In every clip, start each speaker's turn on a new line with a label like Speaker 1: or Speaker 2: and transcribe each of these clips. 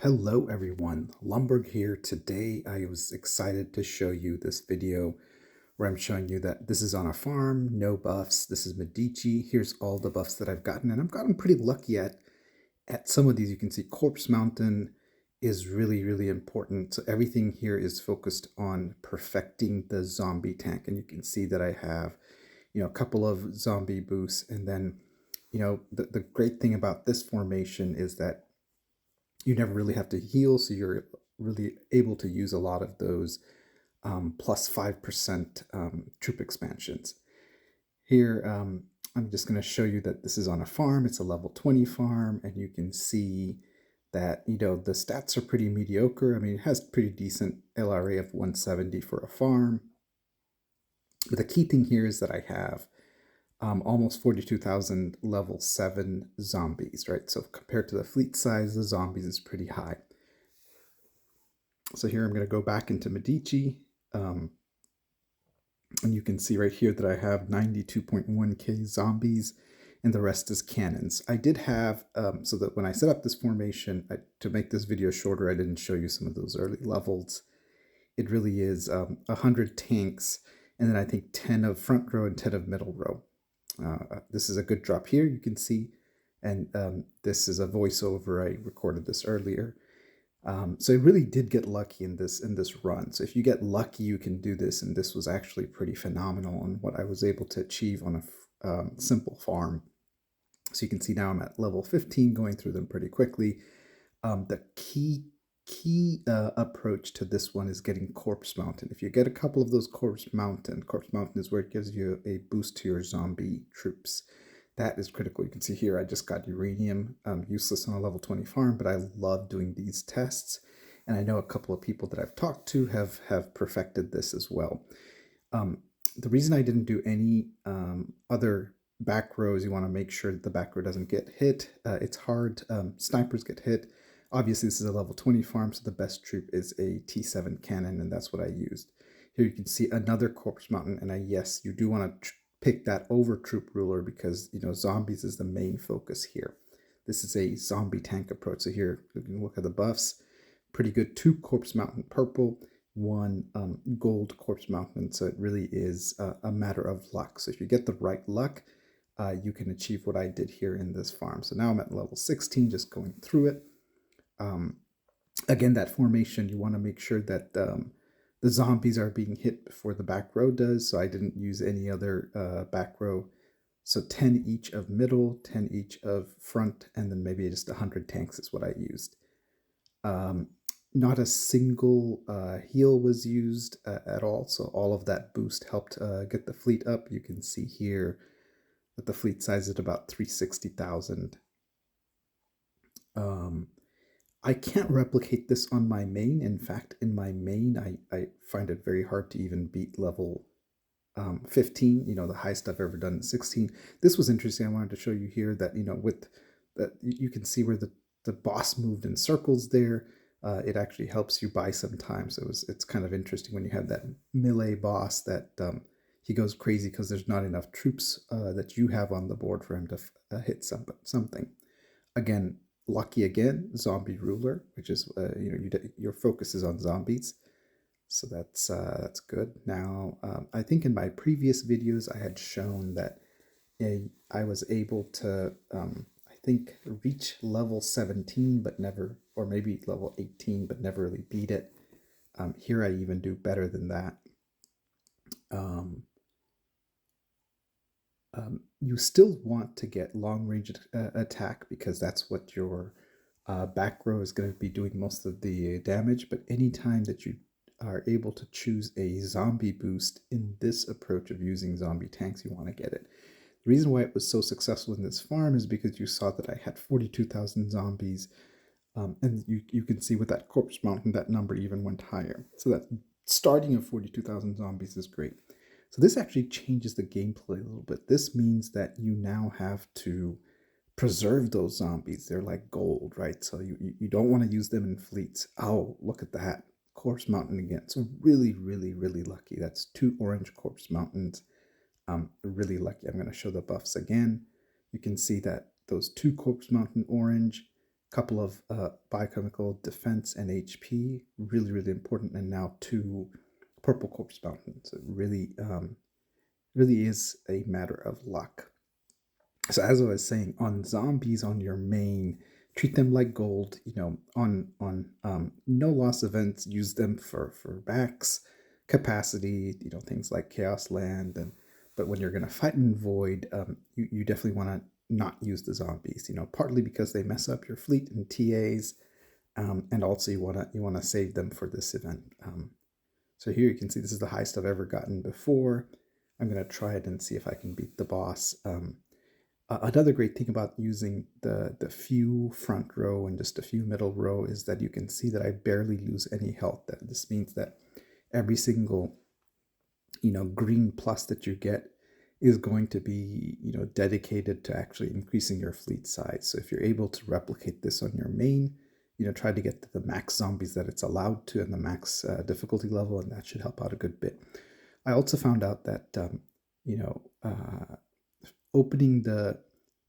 Speaker 1: Hello everyone, Lumberg here. Today I was excited to show you this video where I'm showing you that this is on a farm, no buffs. This is Medici. Here's all the buffs that I've gotten, and I've gotten pretty lucky at some of these. You can see Corpse Mountain is really important. So everything here is focused on perfecting the zombie tank, and you can see that I have, a couple of zombie boosts, and then, the great thing about this formation is that you never really have to heal, so you're really able to use a lot of those plus 5% troop expansions. Here, I'm just going to show you that this is on a farm. It's a level 20 farm, and you can see that, the stats are pretty mediocre. I mean, it has pretty decent LRA of 170 for a farm. But the key thing here is that I have almost 42,000 level 7 zombies, right? So compared to the fleet size, the zombies is pretty high. So here I'm going to go back into Medici, and you can see right here that I have 92.1k zombies, and the rest is cannons. I did have, so that when I set up this formation, to make this video shorter, I didn't show you some of those early levels. It really is 100 tanks, and then I think 10 of front row and 10 of middle row. This is a good drop here, you can see, and this is a voiceover. I recorded this earlier. So I really did get lucky in this run. So if you get lucky, you can do this, and this was actually pretty phenomenal on what I was able to achieve on a simple farm. So you can see now I'm at level 15, going through them pretty quickly. The key approach to this one is getting Corpse Mountain. If you get a couple of those Corpse Mountain is where it gives you a boost to your zombie troops. That is critical. You can see here I just got uranium, useless on a level 20 farm, but I love doing these tests. And I know a couple of people that I've talked to have perfected this as well. The reason I didn't do any other back rows, you want to make sure that the back row doesn't get hit. It's hard. Snipers get hit. Obviously, this is a level 20 farm, so the best troop is a T7 cannon, and that's what I used. Here you can see another Corpse Mountain, and yes, you do want to pick that over Troop Ruler because, zombies is the main focus here. This is a zombie tank approach. So here, you can look at the buffs. Pretty good. 2 Corpse Mountain purple, 1 gold Corpse Mountain. So it really is a matter of luck. So if you get the right luck, you can achieve what I did here in this farm. So now I'm at level 16, just going through it. Again, that formation, you want to make sure that the zombies are being hit before the back row does, so I didn't use any other back row. So 10 each of middle, 10 each of front, and then maybe just 100 tanks is what I used. Not a single heal was used at all, so all of that boost helped get the fleet up. You can see here that the fleet size is about 360,000. I can't replicate this on my main. In fact, in my main, I find it very hard to even beat level 15, the highest I've ever done, 16. This was interesting. I wanted to show you here that, with that, you can see where the boss moved in circles there. It actually helps you buy some time. So it's kind of interesting when you have that melee boss that he goes crazy because there's not enough troops that you have on the board for him to hit something. Again, lucky again, zombie ruler, which is your focus is on zombies, so that's good. Now I think in my previous videos I had shown that I was able to I think reach level 17 but never, or maybe level 18 but never really beat it. Here I even do better than that. You still want to get long range attack because that's what your back row is going to be doing most of the damage, but anytime that you are able to choose a zombie boost in this approach of using zombie tanks, you want to get it. The reason why it was so successful in this farm is because you saw that I had 42,000 zombies, and you can see with that Corpse Mountain that number even went higher. So that starting of 42,000 zombies is great. So this actually changes the gameplay a little bit. This means that you now have to preserve those zombies. They're like gold, right? So you don't want to use them in fleets. Oh, look at that. Corpse Mountain again. So really lucky. That's 2 orange Corpse Mountains. Really lucky. I'm going to show the buffs again. You can see that those 2 Corpse Mountain orange, couple of biochemical defense and HP, really, really important, and now 2 purple corpse mountains. It really, really is a matter of luck. So as I was saying, on zombies on your main, treat them like gold. On no loss events, use them for max capacity. Things like Chaos Land, but when you're gonna fight in Void, you definitely want to not use the zombies. Partly because they mess up your fleet and TAs, and also you wanna save them for this event. So here you can see this is the highest I've ever gotten before. I'm gonna try it and see if I can beat the boss. Another great thing about using the few front row and just a few middle row is that you can see that I barely lose any health. This means that every single green plus that you get is going to be dedicated to actually increasing your fleet size. So if you're able to replicate this on your main, try to get to the max zombies that it's allowed to and the max difficulty level, and that should help out a good bit. I also found out that opening the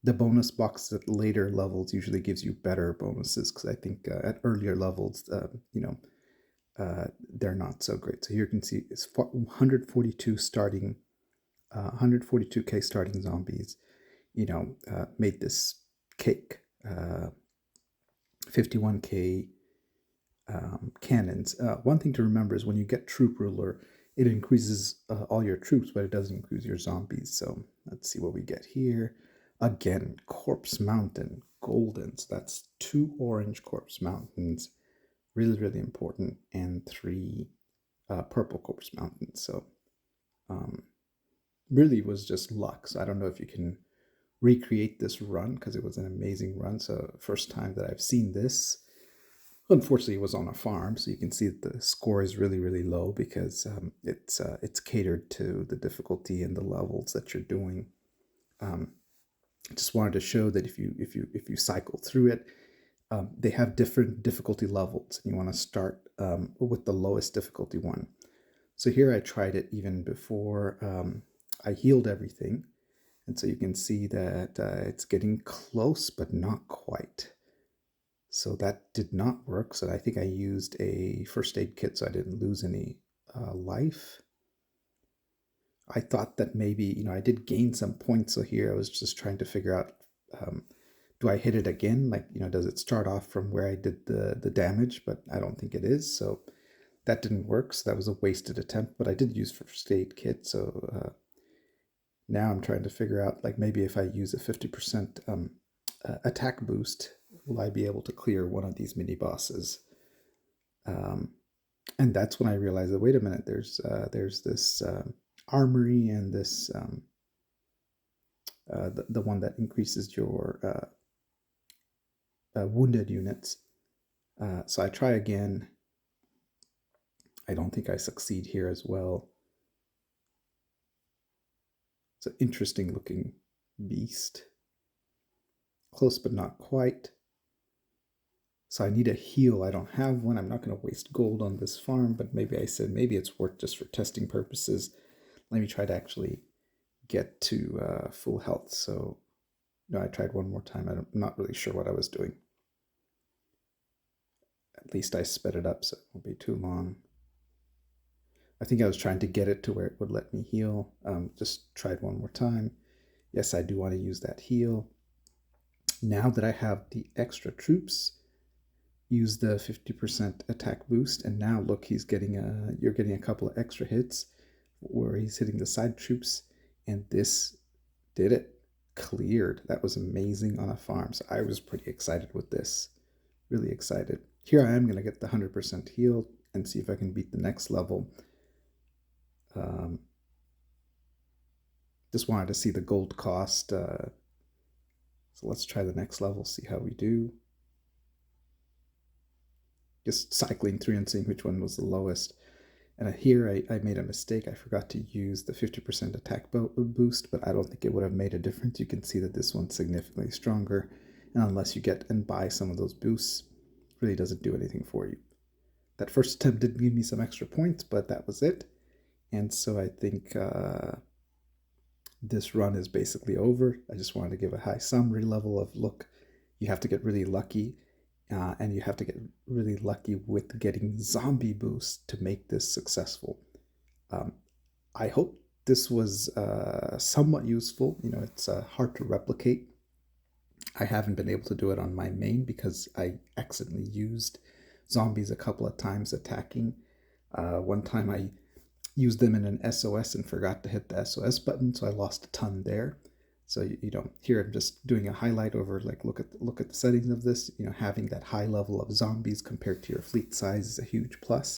Speaker 1: bonus box at later levels usually gives you better bonuses, because I think at earlier levels, they're not so great. So here you can see it's 142 starting, 142k starting zombies. Made this cake. 51k cannons. One thing to remember is when you get Troop Ruler, it increases all your troops, but it doesn't increase your zombies. So let's see what we get here. Again, Corpse Mountain, golden. So that's 2 orange Corpse Mountains, really, really important, and 3 purple Corpse Mountains. So really was just luck. So I don't know if you can recreate this run, because it was an amazing run. So first time that I've seen this. Unfortunately, it was on a farm, so you can see that the score is really, really low, because it's catered to the difficulty and the levels that you're doing. Just wanted to show that if you cycle through it, they have different difficulty levels, and you want to start with the lowest difficulty one. So here I tried it even before I healed everything, and so you can see that it's getting close, but not quite. So that did not work. So I think I used a first aid kit so I didn't lose any life. I thought that maybe, I did gain some points. So here I was just trying to figure out, do I hit it again? Like, does it start off from where I did the damage? But I don't think it is. So that didn't work. So that was a wasted attempt. But I did use first aid kit. So now I'm trying to figure out, like, maybe if I use a 50% attack boost, will I be able to clear one of these mini bosses? And that's when I realized that, wait a minute, there's this armory and this the one that increases your wounded units. So I try again. I don't think I succeed here as well. It's an interesting looking beast. Close but not quite. So I need a heal. I don't have one. I'm not going to waste gold on this farm, but maybe I said maybe it's worth just for testing purposes. Let me try to actually get to full health. So no, I tried one more time. I'm not really sure what I was doing. At least I sped it up so it won't be too long. I think I was trying to get it to where it would let me heal. Just tried one more time. Yes, I do want to use that heal. Now that I have the extra troops, use the 50% attack boost, and now look, you're getting a couple of extra hits where he's hitting the side troops, and this did it. Cleared. That was amazing on a farm. So I was pretty excited with this. Really excited. Here I am going to get the 100% heal and see if I can beat the next level. Just wanted to see the gold cost. So let's try the next level, see how we do. Just cycling through and seeing which one was the lowest. And here I made a mistake. I forgot to use the 50% attack boost, but I don't think it would have made a difference. You can see that this one's significantly stronger. And unless you get and buy some of those boosts, it really doesn't do anything for you. That first attempt did give me some extra points, but that was it. And so I think this run is basically over. I just wanted to give a high summary level of, look, you have to get really lucky. and you have to get really lucky with getting zombie boosts to make this successful. Um, I hope this was somewhat useful. You know, it's hard to replicate. I haven't been able to do it on my main because I accidentally used zombies a couple of times attacking. One time I used them in an SOS and forgot to hit the SOS button, so I lost a ton there. So you know, here I'm just doing a highlight over, like, look at the settings of this. You know, having that high level of zombies compared to your fleet size is a huge plus.